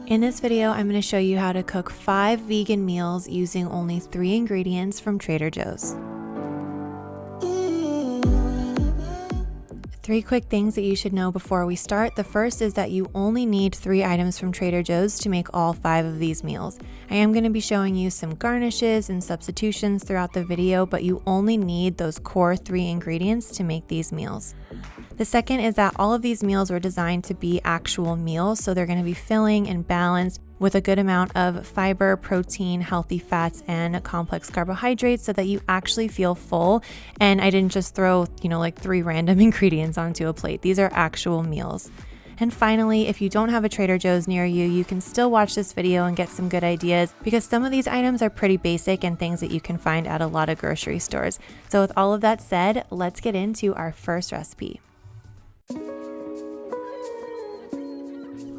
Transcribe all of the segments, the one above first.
In this video, I'm going to show you how to cook 5 vegan meals using only 3 ingredients from Trader Joe's. 3 quick things that you should know before we start. The first is that you only need 3 items from Trader Joe's to make all 5 of these meals. I am going to be showing you some garnishes and substitutions throughout the video, but you only need those core 3 ingredients to make these meals. The second is that all of these meals were designed to be actual meals, so they're going to be filling and balanced with a good amount of fiber, protein, healthy fats, and complex carbohydrates so that you actually feel full. And I didn't just throw, like 3 random ingredients onto a plate. These are actual meals. And finally, if you don't have a Trader Joe's near you, you can still watch this video and get some good ideas because some of these items are pretty basic and things that you can find at a lot of grocery stores. So with all of that said, let's get into our first recipe.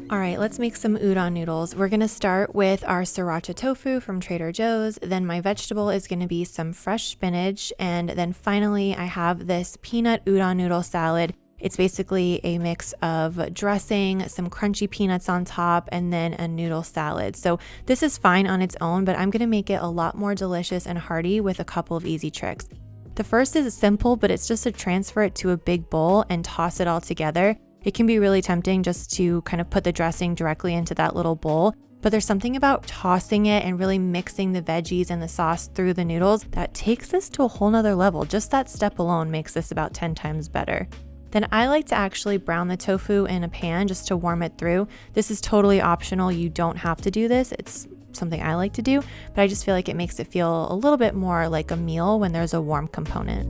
All right, let's make some udon noodles. We're gonna start with our sriracha tofu from Trader Joe's. Then my vegetable is gonna be some fresh spinach. And then finally, I have this peanut udon noodle salad. It's basically a mix of dressing, some crunchy peanuts on top, and then a noodle salad. So this is fine on its own, but I'm gonna make it a lot more delicious and hearty with a couple of easy tricks. The first is simple, but it's just to transfer it to a big bowl and toss it all together. It can be really tempting just to kind of put the dressing directly into that little bowl, but there's something about tossing it and really mixing the veggies and the sauce through the noodles that takes this to a whole nother level. Just that step alone makes this about 10 times better. Then I like to actually brown the tofu in a pan just to warm it through. This is totally optional. You don't have to do this. It's something I like to do, but I just feel like it makes it feel a little bit more like a meal when there's a warm component.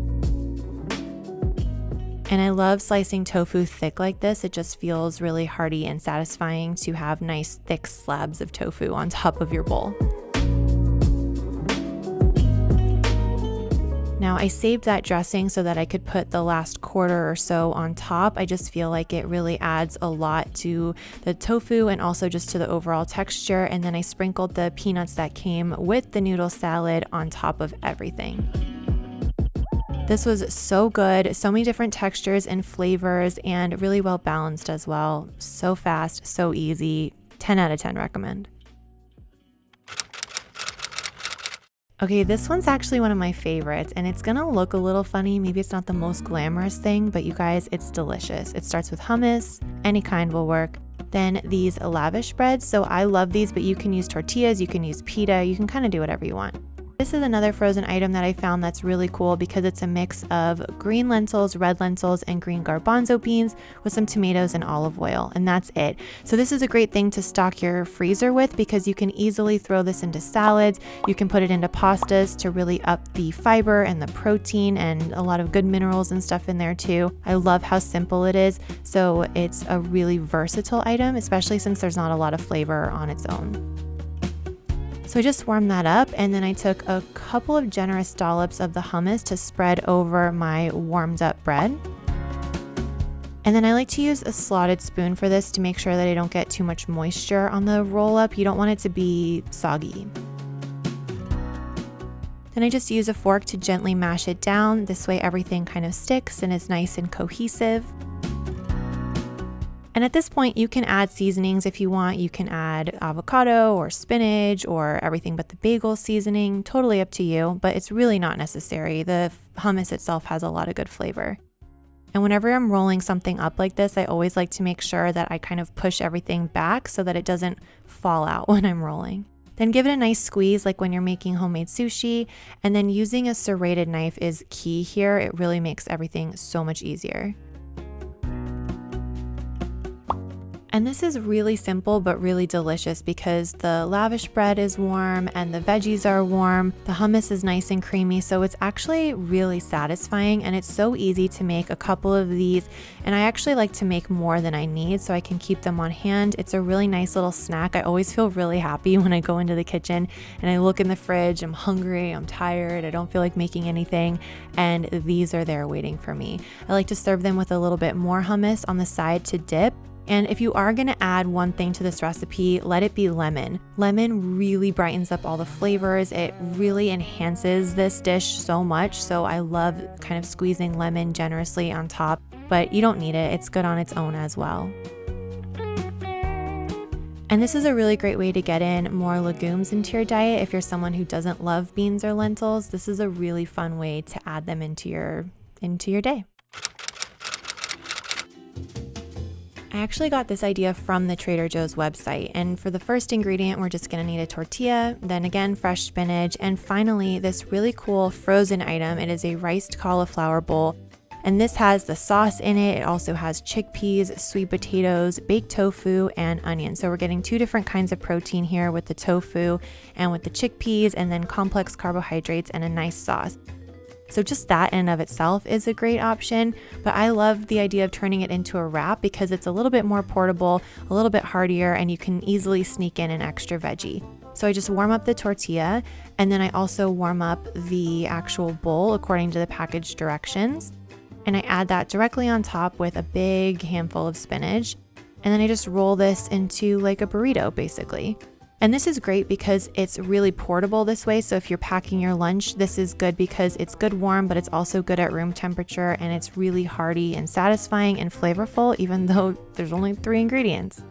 And I love slicing tofu thick like this. It just feels really hearty and satisfying to have nice thick slabs of tofu on top of your bowl. Now I saved that dressing so that I could put the last quarter or so on top. I just feel like it really adds a lot to the tofu and also just to the overall texture. And then I sprinkled the peanuts that came with the noodle salad on top of everything. This was so good, so many different textures and flavors and really well balanced as well. So fast, so easy, 10 out of 10 recommend. Okay, this one's actually one of my favorites and it's gonna look a little funny. Maybe it's not the most glamorous thing, but you guys, it's delicious. It starts with hummus, any kind will work. Then these lavish breads. So I love these, but you can use tortillas, you can use pita, you can kind of do whatever you want. This is another frozen item that I found that's really cool because it's a mix of green lentils, red lentils, and green garbanzo beans with some tomatoes and olive oil, and that's it. So this is a great thing to stock your freezer with because you can easily throw this into salads. You can put it into pastas to really up the fiber and the protein and a lot of good minerals and stuff in there too. I love how simple it is. So it's a really versatile item, especially since there's not a lot of flavor on its own. So I just warmed that up and then I took a couple of generous dollops of the hummus to spread over my warmed up bread. And then I like to use a slotted spoon for this to make sure that I don't get too much moisture on the roll up. You don't want it to be soggy. Then I just use a fork to gently mash it down. This way everything kind of sticks and is nice and cohesive. And at this point, you can add seasonings if you want. You can add avocado or spinach or everything but the bagel seasoning, totally up to you, but it's really not necessary. The hummus itself has a lot of good flavor. And whenever I'm rolling something up like this, I always like to make sure that I kind of push everything back so that it doesn't fall out when I'm rolling. Then give it a nice squeeze like when you're making homemade sushi. And then using a serrated knife is key here. It really makes everything so much easier. And this is really simple but really delicious because the lavish bread is warm and the veggies are warm. The hummus is nice and creamy, so it's actually really satisfying and it's so easy to make a couple of these. And I actually like to make more than I need so I can keep them on hand. It's a really nice little snack. I always feel really happy when I go into the kitchen and I look in the fridge, I'm hungry, I'm tired, I don't feel like making anything, and these are there waiting for me. I like to serve them with a little bit more hummus on the side to dip. And if you are going to add one thing to this recipe, let it be lemon. Lemon really brightens up all the flavors. It really enhances this dish so much. So I love kind of squeezing lemon generously on top, but you don't need it. It's good on its own as well. And this is a really great way to get in more legumes into your diet. If you're someone who doesn't love beans or lentils, this is a really fun way to add them into your day. I actually got this idea from the Trader Joe's website, and for the first ingredient, we're just gonna need a tortilla, then again, fresh spinach, and finally, this really cool frozen item. It is a riced cauliflower bowl, and this has the sauce in it. It also has chickpeas, sweet potatoes, baked tofu, and onions. So we're getting 2 different kinds of protein here with the tofu and with the chickpeas, and then complex carbohydrates and a nice sauce. So just that in and of itself is a great option, but I love the idea of turning it into a wrap because it's a little bit more portable, a little bit heartier, and you can easily sneak in an extra veggie. So I just warm up the tortilla, and then I also warm up the actual bowl according to the package directions. And I add that directly on top with a big handful of spinach. And then I just roll this into like a burrito, basically. And this is great because it's really portable this way. So if you're packing your lunch, this is good because it's good warm, but it's also good at room temperature, and it's really hearty and satisfying and flavorful, even though there's only 3 ingredients.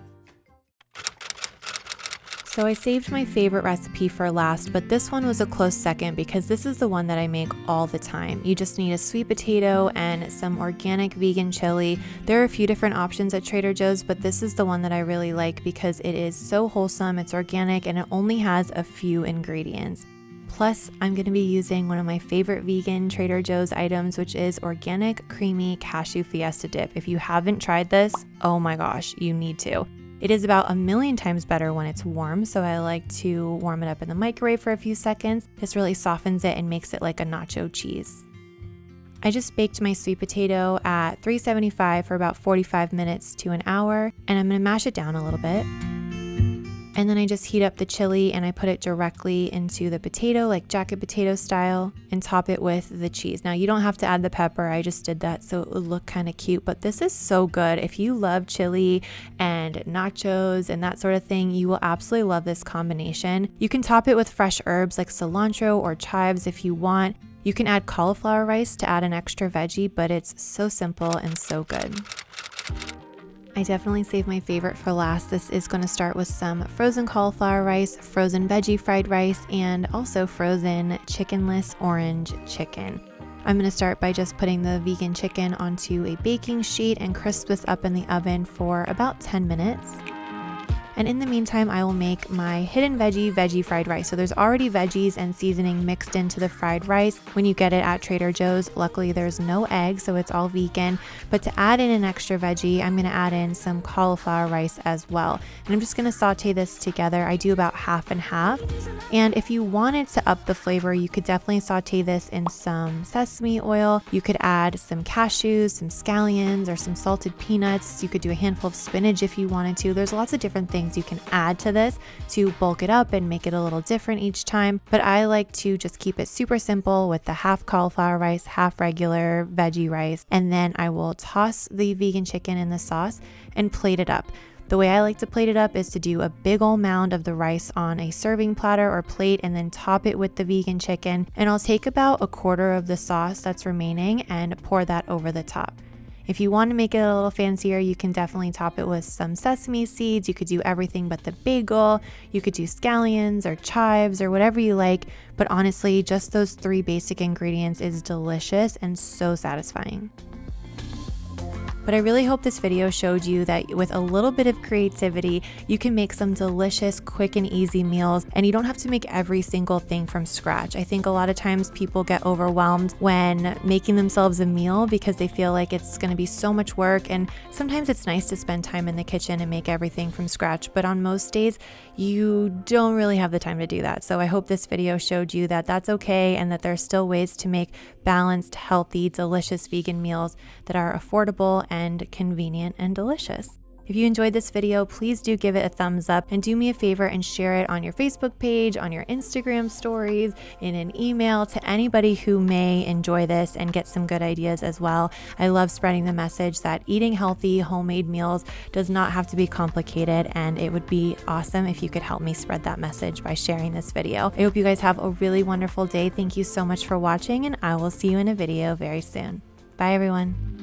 So I saved my favorite recipe for last, but this one was a close second because this is the one that I make all the time. You just need a sweet potato and some organic vegan chili. There are a few different options at Trader Joe's, but this is the one that I really like because it is so wholesome, it's organic, and it only has a few ingredients. Plus, I'm going to be using one of my favorite vegan Trader Joe's items, which is organic creamy cashew fiesta dip. If you haven't tried this, oh my gosh, you need to. It is about 1,000,000 times better when it's warm, so I like to warm it up in the microwave for a few seconds. This really softens it and makes it like a nacho cheese. I just baked my sweet potato at 375 for about 45 minutes to an hour, and I'm going to mash it down a little bit. And then I just heat up the chili and I put it directly into the potato, like jacket potato style, and top it with the cheese. Now you don't have to add the pepper, I just did that so it would look kind of cute, but this is so good. If you love chili and nachos and that sort of thing, you will absolutely love this combination. You can top it with fresh herbs like cilantro or chives if you want. You can add cauliflower rice to add an extra veggie, but it's so simple and so good. I definitely saved my favorite for last. This is going to start with some frozen cauliflower rice, frozen veggie fried rice, and also frozen chickenless orange chicken. I'm going to start by just putting the vegan chicken onto a baking sheet and crisp this up in the oven for about 10 minutes. And in the meantime, I will make my hidden veggie fried rice. So there's already veggies and seasoning mixed into the fried rice when you get it at Trader Joe's. Luckily, there's no egg, so it's all vegan. But to add in an extra veggie, I'm gonna add in some cauliflower rice as well. And I'm just gonna saute this together. I do about half and half. And if you wanted to up the flavor, you could definitely saute this in some sesame oil. You could add some cashews, some scallions, or some salted peanuts. You could do a handful of spinach if you wanted to. There's lots of different things you can add to this to bulk it up and make it a little different each time. But I like to just keep it super simple with the half cauliflower rice, half regular veggie rice, and then I will toss the vegan chicken in the sauce and plate it up. The way I like to plate it up is to do a big old mound of the rice on a serving platter or plate and then top it with the vegan chicken. And I'll take about a quarter of the sauce that's remaining and pour that over the top. If you want to make it a little fancier, you can definitely top it with some sesame seeds. You could do everything but the bagel. You could do scallions or chives or whatever you like. But honestly, just those 3 basic ingredients is delicious and so satisfying. But I really hope this video showed you that with a little bit of creativity, you can make some delicious, quick and easy meals, and you don't have to make every single thing from scratch. I think a lot of times people get overwhelmed when making themselves a meal because they feel like it's going to be so much work, and sometimes it's nice to spend time in the kitchen and make everything from scratch, but on most days, you don't really have the time to do that. So I hope this video showed you that that's okay and that there are still ways to make balanced, healthy, delicious vegan meals that are affordable and convenient and delicious. If you enjoyed this video, please do give it a thumbs up and do me a favor and share it on your Facebook page, on your Instagram stories, in an email to anybody who may enjoy this and get some good ideas as well. I love spreading the message that eating healthy, homemade meals does not have to be complicated, and it would be awesome if you could help me spread that message by sharing this video. I hope you guys have a really wonderful day. Thank you so much for watching, and I will see you in a video very soon. Bye, everyone.